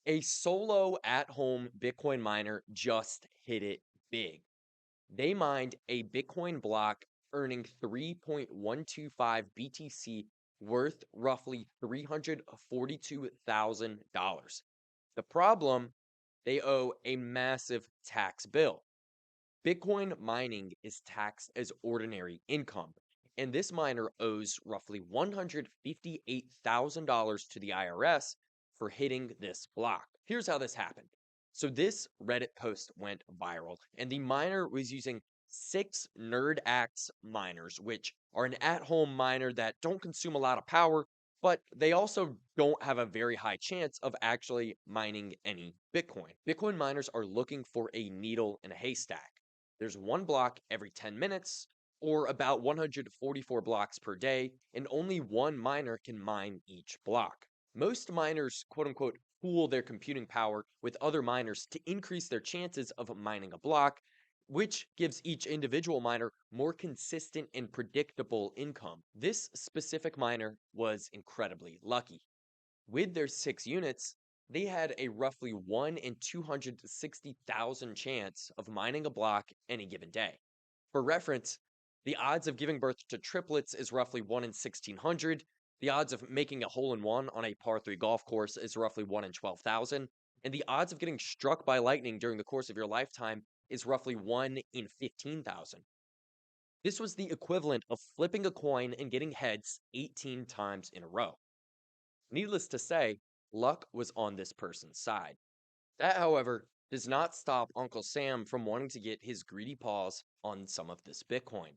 A solo at-home Bitcoin miner just hit it big. They mined a Bitcoin block earning 3.125 BTC worth roughly $342,000. The problem, they owe a massive tax bill. Bitcoin mining is taxed as ordinary income, and this miner owes roughly $158,000 to the IRS for hitting this block. Here's how this happened. So, this Reddit post went viral, and the miner was using 6 NerdX miners, which are an at home miner that don't consume a lot of power, but they also don't have a very high chance of actually mining any Bitcoin. Bitcoin miners are looking for a needle in a haystack. There's one block every 10 minutes, or about 144 blocks per day, and only one miner can mine each block. Most miners, quote unquote, pool their computing power with other miners to increase their chances of mining a block, which gives each individual miner more consistent and predictable income. This specific miner was incredibly lucky. With their 6 units, they had a roughly 1 in 260,000 chance of mining a block any given day. For reference, the odds of giving birth to triplets is roughly 1 in 1,600. The odds of making a hole in one on a par 3 golf course is roughly 1 in 12,000. And the odds of getting struck by lightning during the course of your lifetime is roughly 1 in 15,000. This was the equivalent of flipping a coin and getting heads 18 times in a row. Needless to say, luck was on this person's side. That, however, does not stop Uncle Sam from wanting to get his greedy paws on some of this Bitcoin.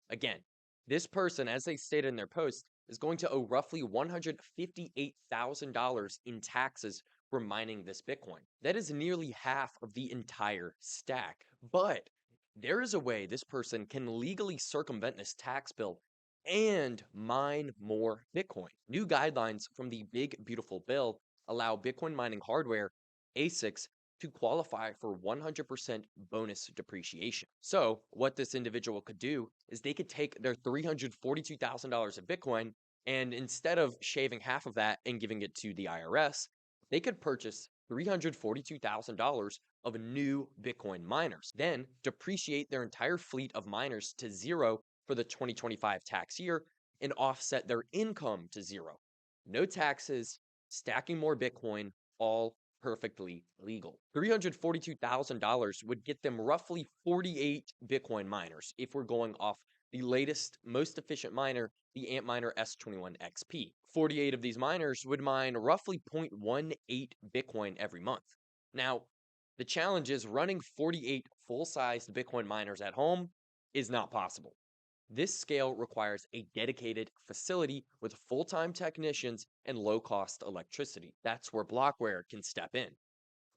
Again, this person, as they stated in their post, is going to owe roughly $158,000 in taxes for mining this Bitcoin. That is nearly half of the entire stack. But there is a way this person can legally circumvent this tax bill and mine more Bitcoin. New guidelines from the Big Beautiful Bill allow Bitcoin mining hardware, ASICs, to qualify for 100% bonus depreciation. So, what this individual could do is they could take their $342,000 of Bitcoin and instead of shaving half of that and giving it to the IRS, they could purchase $342,000 of new Bitcoin miners, then depreciate their entire fleet of miners to zero for the 2025 tax year and offset their income to zero. No taxes, stacking more Bitcoin, all perfectly legal. $342,000 would get them roughly 48 Bitcoin miners if we're going off the latest, most efficient miner, the Antminer S21 XP. 48 of these miners would mine roughly 0.18 Bitcoin every month. Now, the challenge is running 48 full-sized Bitcoin miners at home is not possible. This scale requires a dedicated facility with full-time technicians and low-cost electricity. That's where Blockware can step in.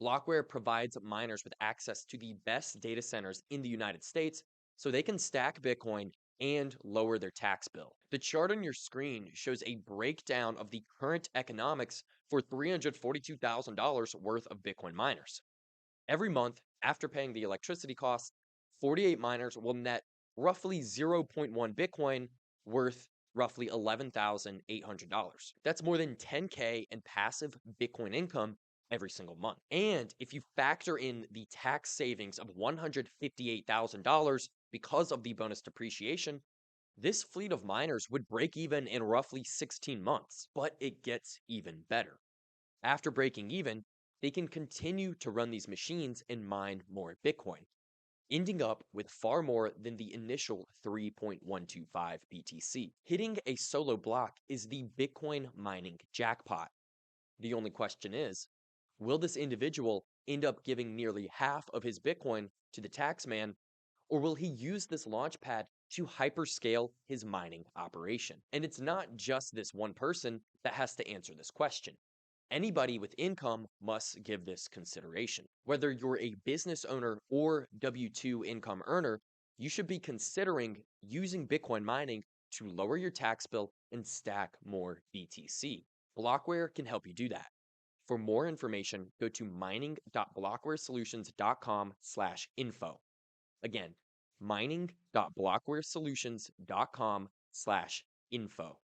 Blockware provides miners with access to the best data centers in the United States so they can stack Bitcoin and lower their tax bill. The chart on your screen shows a breakdown of the current economics for $342,000 worth of Bitcoin miners. Every month, after paying the electricity costs, 48 miners will net roughly zero point 0.1 Bitcoin worth roughly $11,800. That's more than 10K in passive Bitcoin income every single month. And if you factor in the tax savings of $158,000 because of the bonus depreciation, this fleet of miners would break even in roughly 16 months. But it gets even better. After breaking even, they can continue to run these machines and mine more Bitcoin, ending up with far more than the initial 3.125 BTC. Hitting a solo block is the Bitcoin mining jackpot. The only question is, will this individual end up giving nearly half of his Bitcoin to the taxman, or will he use this launchpad to hyperscale his mining operation? And it's not just this one person that has to answer this question. Anybody with income must give this consideration. Whether you're a business owner or W 2 income earner, you should be considering using Bitcoin mining to lower your tax bill and stack more BTC. Blockware can help you do that. For more information, go to mining.blockwaresolutions.com/info. Again, mining.blockwaresolutions.com/info.